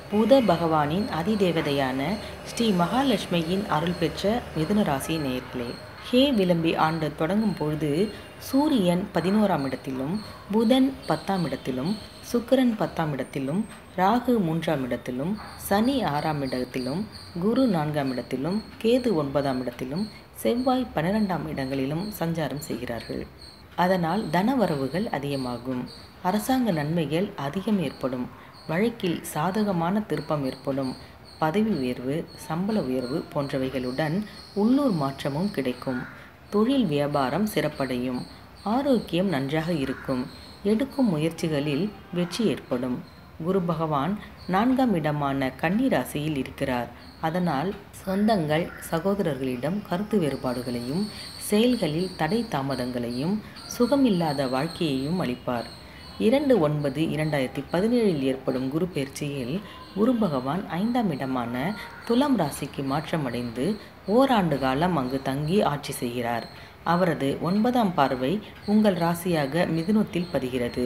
புத பகவானின் அதிதேவதையான ஸ்ரீ மகாலட்சுமியின் அருள் பெற்ற மிதுன ராசி நேயர்களே, ஹே விளம்பி ஆண்டு தொடங்கும் பொழுது சூரியன் 11ஆம் இடத்திலும், புதன் 10ஆம் இடத்திலும், சுக்கிரன் 10ஆம் இடத்திலும், ராகு 3ஆம் இடத்திலும், சனி 6ஆம் இடத்திலும், குரு 4ஆம் இடத்திலும், கேது 9ஆம் இடத்திலும், செவ்வாய் 12ஆம் இடங்களிலும் சஞ்சாரம் செய்கிறார்கள். அதனால் தனவரவுகள் அதிகமாகும். அரசாங்க நன்மைகள் அதிகம் ஏற்படும். வழக்கில் சாதகமான திருப்பம் ஏற்படும். பதவி உயர்வு, சம்பள உயர்வு போன்றவைகளுடன் உள்ளூர் மாற்றமும் கிடைக்கும். தொழில் வியாபாரம் சிறப்படையும். ஆரோக்கியம் நன்றாக இருக்கும். எடுக்கும் முயற்சிகளில் வெற்றி ஏற்படும். குரு பகவான் 4ஆம் இடமான கன்னி ராசியில் இருக்கிறார். அதனால் சொந்தங்கள், சகோதரர்களிடம் கருத்து வேறுபாடுகளையும், செயல்களில் தடை தாமதங்களையும், சுகமில்லாத வாழ்க்கையையும் அளிப்பார். 2/9/2017 ஏற்படும் குரு பெயர்ச்சியில் குரு பகவான் 5ஆம் இடமான துலாம் ராசிக்கு மாற்றமடைந்து ஓராண்டு காலம் அங்கு தங்கி ஆட்சி செய்கிறார். அவரது 9ஆம் பார்வை உங்கள் ராசியாக மிதுனத்தில் பதிகிறது.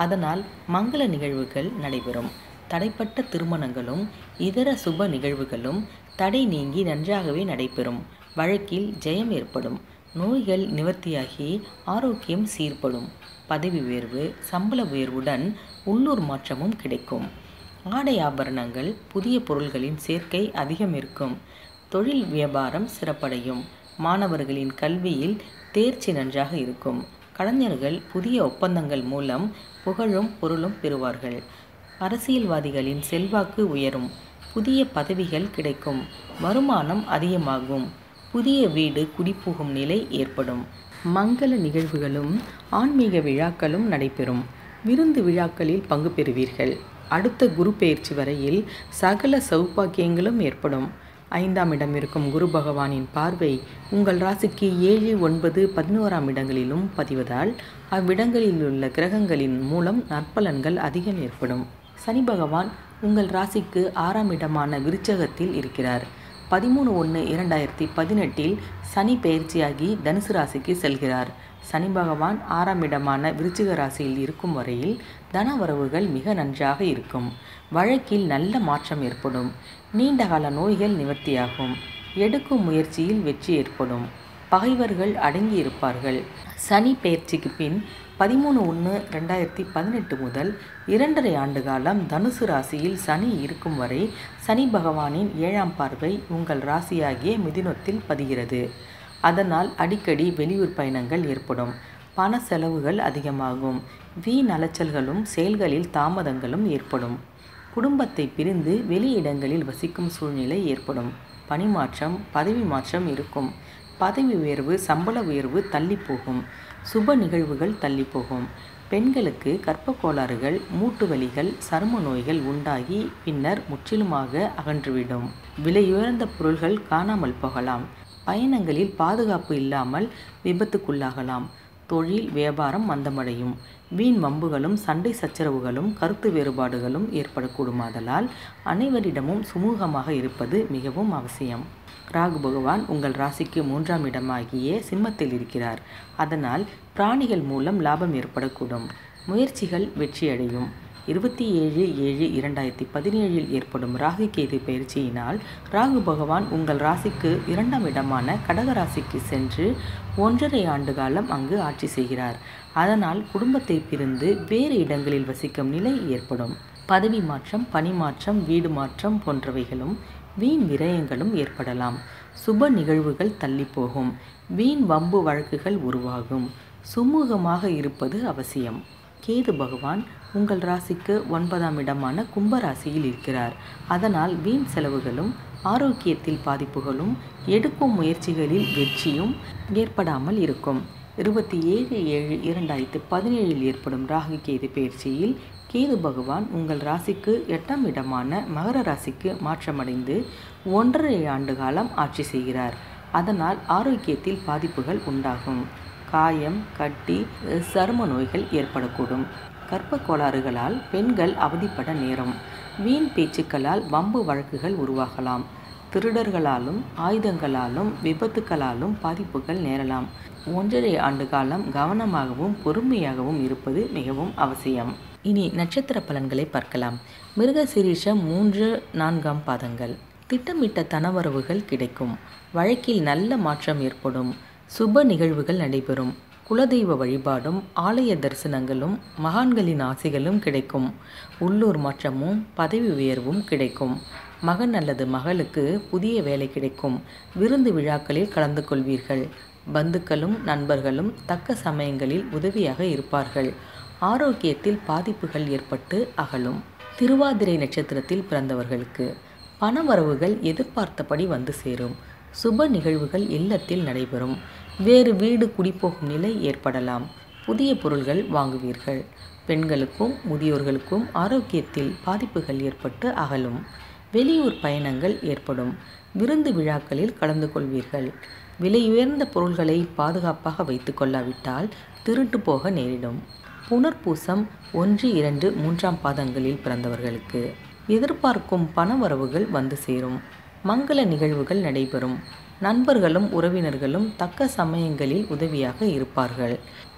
அதனால் மங்கள நிகழ்வுகள் நடைபெறும். தடைப்பட்ட திருமணங்களும் இதர சுப நிகழ்வுகளும் தடை நீங்கி நன்றாகவே நடைபெறும். வழக்கில் ஜெயம் ஏற்படும். நோய்கள் நிவர்த்தியாகி ஆரோக்கியம் சீர்படும். பதவி உயர்வு, சம்பள உயர்வுடன் உள்ளூர் மாற்றமும் கிடைக்கும். ஆடை ஆபரணங்கள், புதிய பொருள்களின் சேர்க்கை அதிகம் இருக்கும். தொழில் வியாபாரம் சிறப்படையும். மாணவர்களின் கல்வியில் தேர்ச்சி நன்றாக இருக்கும். கலைஞர்கள் புதிய ஒப்பந்தங்கள் மூலம் புகழும் பொருளும் பெறுவார்கள். அரசியல்வாதிகளின் செல்வாக்கு உயரும். புதிய பதவிகள் கிடைக்கும். வருமானம் அதிகமாகும். புதிய வீடு குடிபுகும் நிலை ஏற்படும். மங்கள நிகழ்வுகளும் ஆன்மீக விழாக்களும் நடைபெறும். விருந்து விழாக்களில் பங்கு பெறுவீர்கள். அடுத்த குரு பெயர்ச்சி வரையில் சகல சௌபாக்கியங்களும் ஏற்படும். 5ஆம் இடம் இருக்கும் குரு பகவானின் பார்வை உங்கள் ராசிக்கு 7, 9, 11ஆம் இடங்களிலும் பதிவதால் அவ்விடங்களில் உள்ள கிரகங்களின் மூலம் நற்பலன்கள் அதிகம் ஏற்படும். சனி பகவான் உங்கள் ராசிக்கு 6ஆம் இடமான விருச்சகத்தில் இருக்கிறார். 13/1/2018 சனி பெயர்ச்சியாகி தனுசு ராசிக்கு செல்கிறார். சனி பகவான் 6ஆம் இடமான விருச்சிக ராசியில் இருக்கும் வரையில் தனவரவுகள் மிக நன்றாக இருக்கும். வழக்கில் நல்ல மாற்றம் ஏற்படும். நீண்டகால நோய்கள் நிவர்த்தியாகும். எடுக்கும் முயற்சியில் வெற்றி ஏற்படும். பகைவர்கள் அடங்கி இருப்பார்கள். சனி பெயர்ச்சிக்கு பின் 13/1/2018 முதல் 2.5 ஆண்டு காலம் தனுசு ராசியில் சனி இருக்கும் வரை சனி பகவானின் 7ஆம் பார்வை உங்கள் ராசியாகிய மிதுனத்தில் பதிகிறது. அதனால் அடிக்கடி வெளியூர் பயணங்கள் ஏற்படும். பண செலவுகள் அதிகமாகும். வீண் அலைச்சல்களும் செயல்களில் தாமதங்களும் ஏற்படும். குடும்பத்தை பிரிந்து வெளியிடங்களில் வசிக்கும் சூழ்நிலை ஏற்படும். பணிமாற்றம், பதவி மாற்றம் இருக்கும். பதவி உயர்வு, சம்பள உயர்வு தள்ளி போகும். சுப நிகழ்வுகள் தள்ளி போகும். பெண்களுக்கு கர்ப்ப கோளாறுகள், மூட்டு வலிகள், சரும நோய்கள் உண்டாகி பின்னர் முற்றிலுமாக அகன்றுவிடும். விலையுயர்ந்த பொருள்கள் காணாமல் போகலாம். பயணங்களில் பாதுகாப்பு இல்லாமல் விபத்துக்குள்ளாகலாம். தொழில் வியாபாரம் மந்தமடையும். வீண் வம்புகளும் சண்டை சச்சரவுகளும் கருத்து வேறுபாடுகளும் ஏற்படக்கூடுமாதலால் அனைவரிடமும் சுமூகமாக இருப்பது மிகவும் அவசியம். ராகு பகவான் உங்கள் ராசிக்கு 3ஆம் இடமாகிய சிம்மத்தில் இருக்கிறார். அதனால் பிராணிகள் மூலம் லாபம் ஏற்படக்கூடும். முயற்சிகள் வெற்றியடையும். 27/7/2017 ஏற்படும் ராகு கேது பயிற்சியினால் ராகு பகவான் உங்கள் ராசிக்கு 2ஆம் இடமான கடக ராசிக்கு சென்று 1.5 ஆண்டு காலம் அங்கு ஆட்சி செய்கிறார். அதனால் குடும்பத்தை பிரிந்து வேறு இடங்களில் வசிக்கும் நிலை ஏற்படும். பதவி மாற்றம், பணி மாற்றம், வீடு மாற்றம் போன்றவைகளும் வீண் விரயங்களும் ஏற்படலாம். சுப நிகழ்வுகள் தள்ளி போகும். வீண் வம்பு வழக்குகள் உருவாகும். சுமூகமாக இருப்பது அவசியம். கேது பகவான் உங்கள் ராசிக்கு 9ஆம் இடமான கும்ப ராசியில் இருக்கிறார். அதனால் வீண் செலவுகளும் ஆரோக்கியத்தில் பாதிப்புகளும் எடுக்கும் முயற்சிகளில் வெற்றியும் ஏற்படாமல் இருக்கும். 27/7/2017 ஏற்படும் ராகு கேது பயிற்சியில் கேது பகவான் உங்கள் ராசிக்கு 8ஆம் இடமான மகர ராசிக்கு மாற்றமடைந்து 1.5 ஆண்டு காலம் ஆட்சி செய்கிறார். அதனால் ஆரோக்கியத்தில் பாதிப்புகள் உண்டாகும். காயம், கட்டி, சரும நோய்கள் ஏற்படக்கூடும். கர்ப்ப கோளாறுகளால் பெண்கள் அவதிப்பட நேரும். வீண் பேச்சுக்களால் வம்பு வழக்குகள் உருவாகலாம். திருடர்களாலும் ஆயுதங்களாலும் விபத்துக்களாலும் பாதிப்புகள் நேரலாம். 1.5 ஆண்டு காலம் கவனமாகவும் பொறுமையாகவும் இருப்பது மிகவும் அவசியம். இனி நட்சத்திர பலன்களை பார்க்கலாம். மிருகசீரிஷம் 3, 4ஆம் பாதங்கள். திட்டமிட்ட தனவரவுகள் கிடைக்கும். வழக்கில் நல்ல மாற்றம் ஏற்படும். சுப நிகழ்வுகள் நடைபெறும். குலதெய்வ வழிபாடும் ஆலய தரிசனங்களும் மகான்களின் ஆசிகளும் கிடைக்கும். உள்ளூர் மாற்றமும் பதவி உயர்வும் கிடைக்கும். மகன் அல்லது மகளுக்கு புதிய வேலை கிடைக்கும். விருந்து விழாக்களில் கலந்து கொள்வீர்கள். பந்துக்களும் நண்பர்களும் தக்க சமயங்களில் உதவியாக இருப்பார்கள். ஆரோக்கியத்தில் பாதிப்புகள் ஏற்பட்டு அகலும். திருவாதிரை நட்சத்திரத்தில் பிறந்தவர்களுக்கு பணவரவுகள் எதிர்பார்த்தபடி வந்து சேரும். சுப நிகழ்வுகள் இல்லத்தில் நடைபெறும். வேறு வீடு குடிபோகும் நிலை ஏற்படலாம். புதிய பொருள்கள் வாங்குவீர்கள். பெண்களுக்கும் முதியோர்களுக்கும் ஆரோக்கியத்தில் பாதிப்புகள் ஏற்பட்டு அகலும். வெளியூர் பயணங்கள் ஏற்படும். விருந்து விழாக்களில் கலந்து கொள்வீர்கள். விலையுயர்ந்த பொருள்களை பாதுகாப்பாக வைத்து கொள்ளாவிட்டால் திருட்டு போக நேரிடும். புனர்பூசம் 1, 2, 3ஆம் பாதங்களில் பிறந்தவர்களுக்கு எதிர்பார்க்கும் பணவரவுகள் வந்து சேரும். மங்கள நிகழ்வுகள் நடைபெறும். நண்பர்களும் உறவினர்களும் தக்க சமயங்களில் உதவியாக இருப்பார்கள்.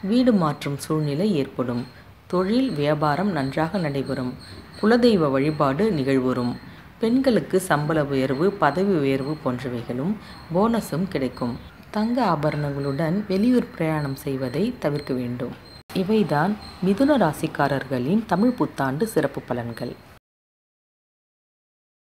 வீடு மாற்றும் சூழ்நிலை ஏற்படும். தொழில் வியாபாரம் நன்றாக நடைபெறும். குலதெய்வ வழிபாடு நிகழ்வுறும். பெண்களுக்கு சம்பள உயர்வு பதவி உயர்வு போன்றவைகளும் போனஸும் கிடைக்கும். தங்க ஆபரணங்களுடன் வெளியூர் பிரயாணம் செய்வதை தவிர்க்க வேண்டும். இவைதான் மிதுன ராசிக்காரர்களின் தமிழ் புத்தாண்டு சிறப்பு பலன்கள்.